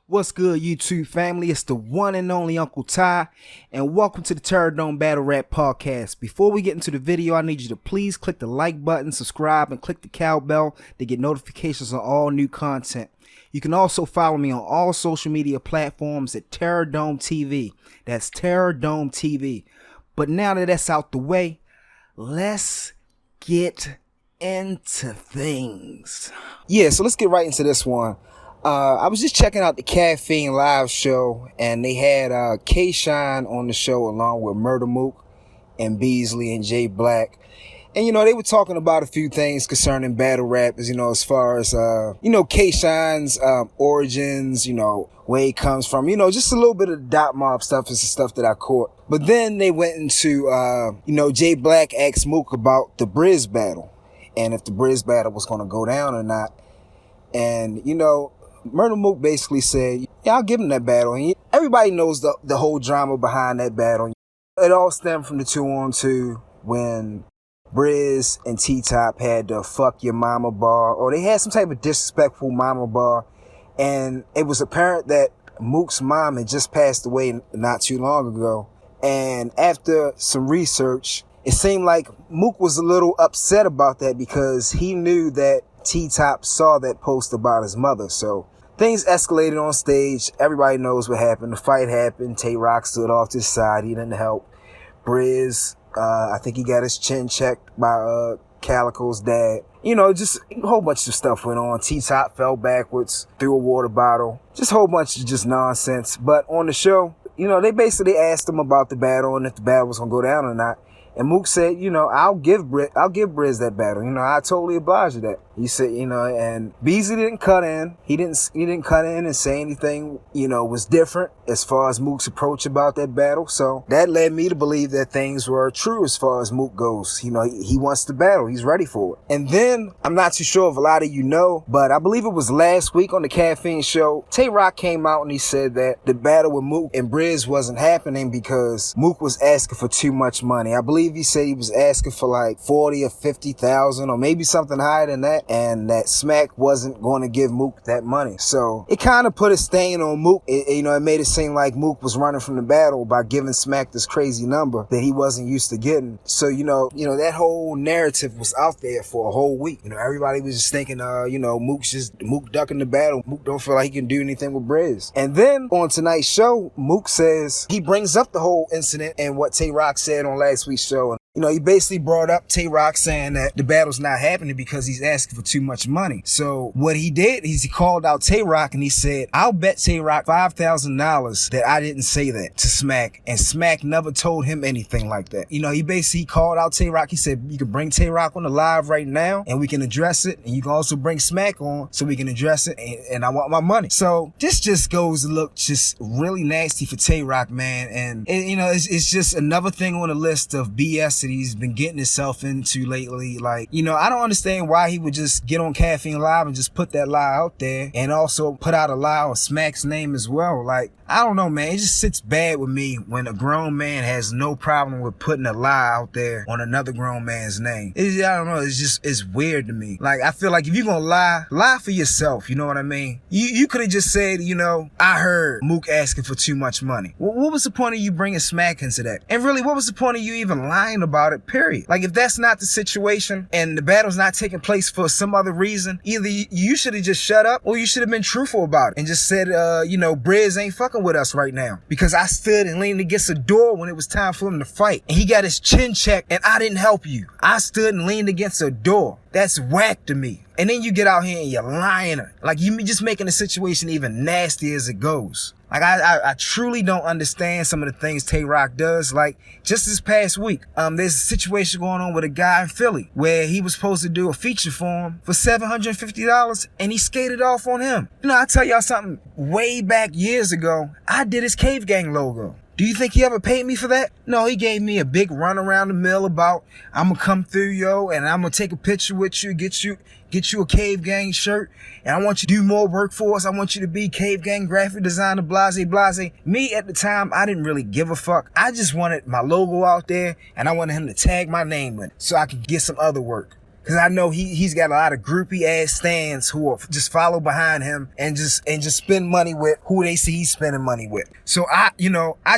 What's good, YouTube family? It's the one and only Uncle Ty, and welcome to the Terrordome Battle Rap Podcast. Before we get into the video, I need you to please click the like button, subscribe, and click the cowbell to get notifications on all new content. You can also follow me on all social media platforms at Terrordome TV. That's Terrordome TV. But now that that's out the way, let's get into things. Yeah, so let's get right into this one. I was just checking out the Caffeine live show, and they had K-Shine on the show along with Murda Mook and Beasley and Jay Blac. And, they were talking about a few things concerning battle rap, as far as, K-Shine's origins, where he comes from, just a little bit of the Dot Mob stuff is the stuff that I caught. But then they went into, Jay Blac asked Mook about the Briz battle and if the Briz battle was going to go down or not. And, Murda Mook basically said, yeah, I'll give him that battle. And everybody knows the whole drama behind that battle. It all stemmed from the 2-on-2 when Briz and T-Top had the fuck your mama bar, or they had some type of disrespectful mama bar. And it was apparent that Mook's mom had just passed away not too long ago. And after some research, it seemed like Mook was a little upset about that because he knew that T-Top saw that post about his mother. So things escalated on stage. Everybody knows what happened. The fight happened. Tay Roc stood off to the side. He didn't help. Briz, I think he got his chin checked by Calico's dad. Just a whole bunch of stuff went on. T-Top fell backwards, threw a water bottle. Just a whole bunch of just nonsense. But on the show, they basically asked him about the battle and if the battle was going to go down or not. And Mook said, I'll give Briz that battle. I totally oblige to that. He said, and Beasley didn't cut in. He didn't cut in and say anything, was different as far as Mook's approach about that battle. So that led me to believe that things were true as far as Mook goes. He wants the battle. He's ready for it. And then, I'm not too sure if a lot of you know, but I believe it was last week on the Caffeine show, Tay Roc came out and he said that the battle with Mook and Briz wasn't happening because Mook was asking for too much money. I believe he said he was asking for like 40 or 50,000 or maybe something higher than that, and that Smack wasn't going to give Mook that money. So it kind of put a stain on Mook. It made it seem like Mook was running from the battle by giving Smack this crazy number that he wasn't used to getting. So that whole narrative was out there for a whole week. Everybody was just thinking Mook ducking the battle. Mook don't feel like he can do anything with Briz. And then on tonight's show, Mook says he brings up the whole incident and what Tay Roc said on last week's show. He basically brought up Tay Roc saying that the battle's not happening because he's asking for too much money. So what he did is he called out Tay Roc and he said, I'll bet Tay Roc $5,000 that I didn't say that to Smack. And Smack never told him anything like that. He basically called out Tay Roc. He said, you can bring Tay Roc on the live right now and we can address it. And you can also bring Smack on so we can address it. And I want my money. So this just goes to look just really nasty for Tay Roc, man. And it's just another thing on the list of BS that he's been getting himself into lately. Like, I don't understand why he would just get on Caffeine Live and just put that lie out there and also put out a lie on Smack's name as well. Like, I don't know, man. It just sits bad with me when a grown man has no problem with putting a lie out there on another grown man's name. I don't know. It's weird to me. Like, I feel like if you're gonna lie for yourself. You know what I mean? You could have just said, I heard Mook asking for too much money. What was the point of you bringing Smack into that? And really, what was the point of you even lying about it, period? Like, if that's not the situation and the battle's not taking place for some other reason, either you should have just shut up or you should have been truthful about it and just said, Briz ain't fucking with us right now because I stood and leaned against a door when it was time for him to fight and he got his chin checked and I didn't help you. I stood and leaned against a door. That's whack to me. And then you get out here and you're lying. Like, you just making the situation even nastier as it goes. Like, I truly don't understand some of the things Tay Roc does. Like, just this past week, there's a situation going on with a guy in Philly where he was supposed to do a feature for him for $750 and he skated off on him. I tell y'all something, way back years ago, I did his Cave Gang logo. Do you think he ever paid me for that? No, he gave me a big run around the mill about, I'm gonna come through, yo, and I'm gonna take a picture with you, get you a Cave Gang shirt, and I want you to do more work for us. I want you to be Cave Gang graphic designer, blase. Me, at the time, I didn't really give a fuck. I just wanted my logo out there, and I wanted him to tag my name in it so I could get some other work. Cause I know he's got a lot of groupie ass stands who will just follow behind him and just spend money with who they see he's spending money with. So I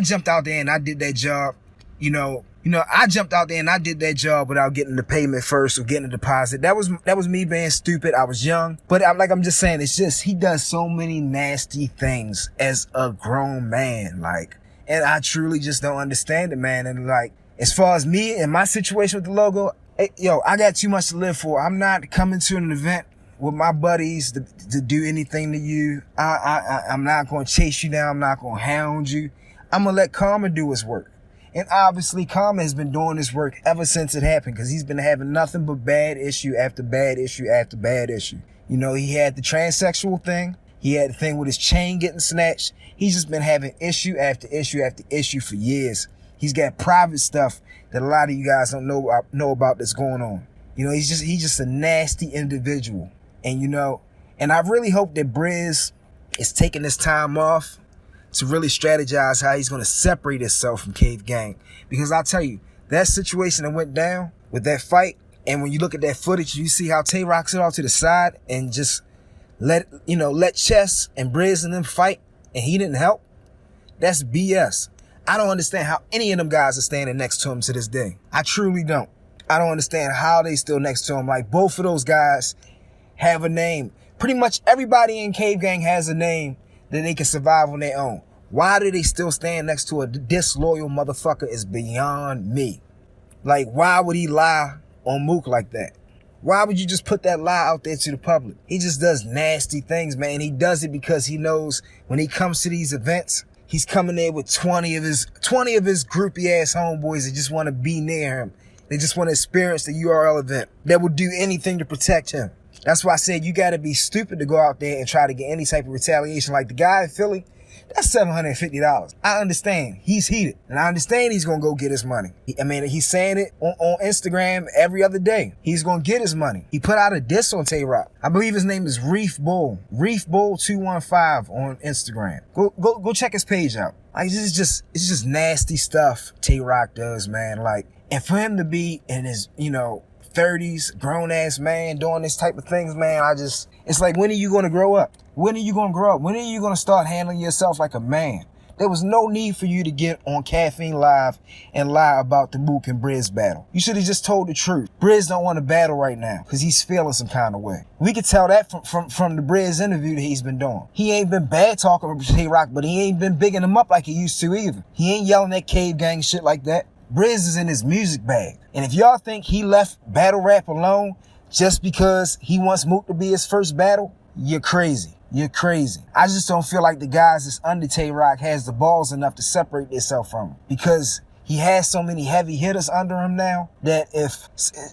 jumped out there and I did that job. I jumped out there and I did that job without getting the payment first or getting a deposit. That was me being stupid. I was young. But I'm just saying, it's just, he does so many nasty things as a grown man. And I truly just don't understand it, man. And as far as me and my situation with the logo, I got too much to live for. I'm not coming to an event with my buddies to do anything to you. I'm not going to chase you down. I'm not going to hound you. I'm going to let karma do its work. And obviously, karma has been doing this work ever since it happened, because he's been having nothing but bad issue after bad issue after bad issue. He had the transsexual thing. He had the thing with his chain getting snatched. He's just been having issue after issue after issue for years. He's got private stuff that a lot of you guys don't know about that's going on. He's just a nasty individual. And I really hope that Briz is taking this time off to really strategize how he's going to separate himself from Cave Gang. Because I'll tell you, that situation that went down with that fight, and when you look at that footage, you see how Tay Roc sit off to the side and just let Chess and Briz and them fight, and he didn't help. That's BS. I don't understand how any of them guys are standing next to him to this day. I truly don't. I don't understand how they still next to him. Both of those guys have a name. Pretty much everybody in Cave Gang has a name that they can survive on their own. Why do they still stand next to a disloyal motherfucker is beyond me. Why would he lie on Mook like that? Why would you just put that lie out there to the public? He just does nasty things, man. He does it because he knows when he comes to these events, he's coming there with 20 of his groupie ass homeboys that just want to be near him. They just want to experience the URL event. That would do anything to protect him. That's why I said you got to be stupid to go out there and try to get any type of retaliation. Like the guy in Philly, that's $750. I understand. He's heated. And I understand he's going to go get his money. He's saying it on Instagram every other day. He's going to get his money. He put out a diss on Tay Roc. I believe his name is Reef Bull. Reef Bull 215 on Instagram. Go check his page out. It's just nasty stuff Tay Roc does, man. And for him to be in his, 30s, grown ass man doing this type of things, man, it's when are you going to grow up? When are you going to grow up? When are you going to start handling yourself like a man? There was no need for you to get on Caffeine Live and lie about the Mook and Briz battle. You should have just told the truth. Briz don't want to battle right now because he's feeling some kind of way. We could tell that from the Briz interview that he's been doing. He ain't been bad talking about Tay Roc, but he ain't been bigging him up like he used to either. He ain't yelling at Cave Gang shit like that. Briz is in his music bag. And if y'all think he left battle rap alone just because he wants Mook to be his first battle, you're crazy. You're crazy. I just don't feel like the guys that's under Tay Roc has the balls enough to separate themselves from him, because he has so many heavy hitters under him now that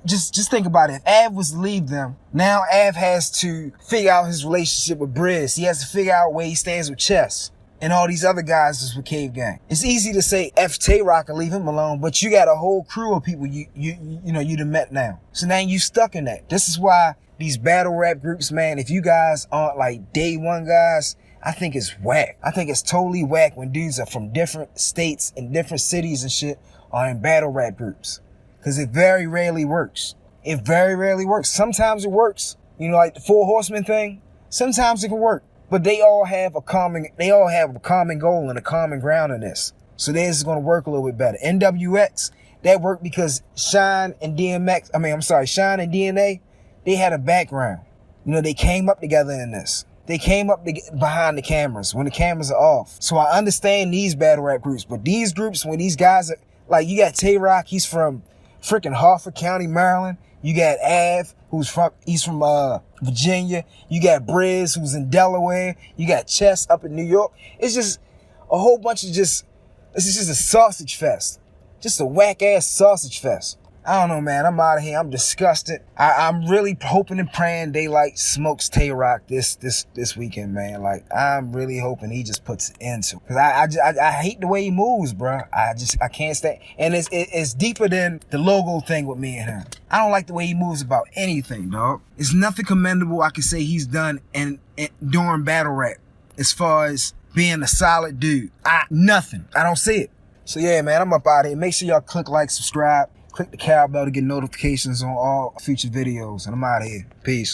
just think about it. If Av was to leave them, now Av has to figure out his relationship with Briz. He has to figure out where he stands with Chess. And all these other guys is with Cave Gang. It's easy to say F Tay Roc and leave him alone, but you got a whole crew of people you done met now. So now you stuck in that. This is why these battle rap groups, man, if you guys aren't day one guys, I think it's whack. I think it's totally whack when dudes are from different states and different cities and shit are in battle rap groups. Cause it very rarely works. It very rarely works. Sometimes it works. Like the Four Horsemen thing. Sometimes it can work. But they all have a common goal and a common ground in this. So this is going to work a little bit better. NWX, that worked because Shine and DNA, they had a background. They came up together in this. They came up behind the cameras when the cameras are off. So I understand these battle rap groups, but these groups, when these guys are, you got Tay Roc, he's from freaking Harford County, Maryland. You got Av, he's from Virginia. You got Briz, who's in Delaware. You got Chess up in New York. It's just a whole bunch of it's just a sausage fest. Just a whack ass sausage fest. I don't know, man. I'm out of here. I'm disgusted. I'm really hoping and praying Daylight smokes Tay Roc this weekend, man. I'm really hoping he just puts an end to it. Cause I hate the way he moves, bro. I can't stand. And it's deeper than the logo thing with me and him. I don't like the way he moves about anything, dog. It's nothing commendable I can say he's done and during battle rap as far as being a solid dude. Nothing. I don't see it. So yeah, man, I'm up out of here. Make sure y'all click like, subscribe. Click the cowbell to get notifications on all future videos. And I'm out of here. Peace.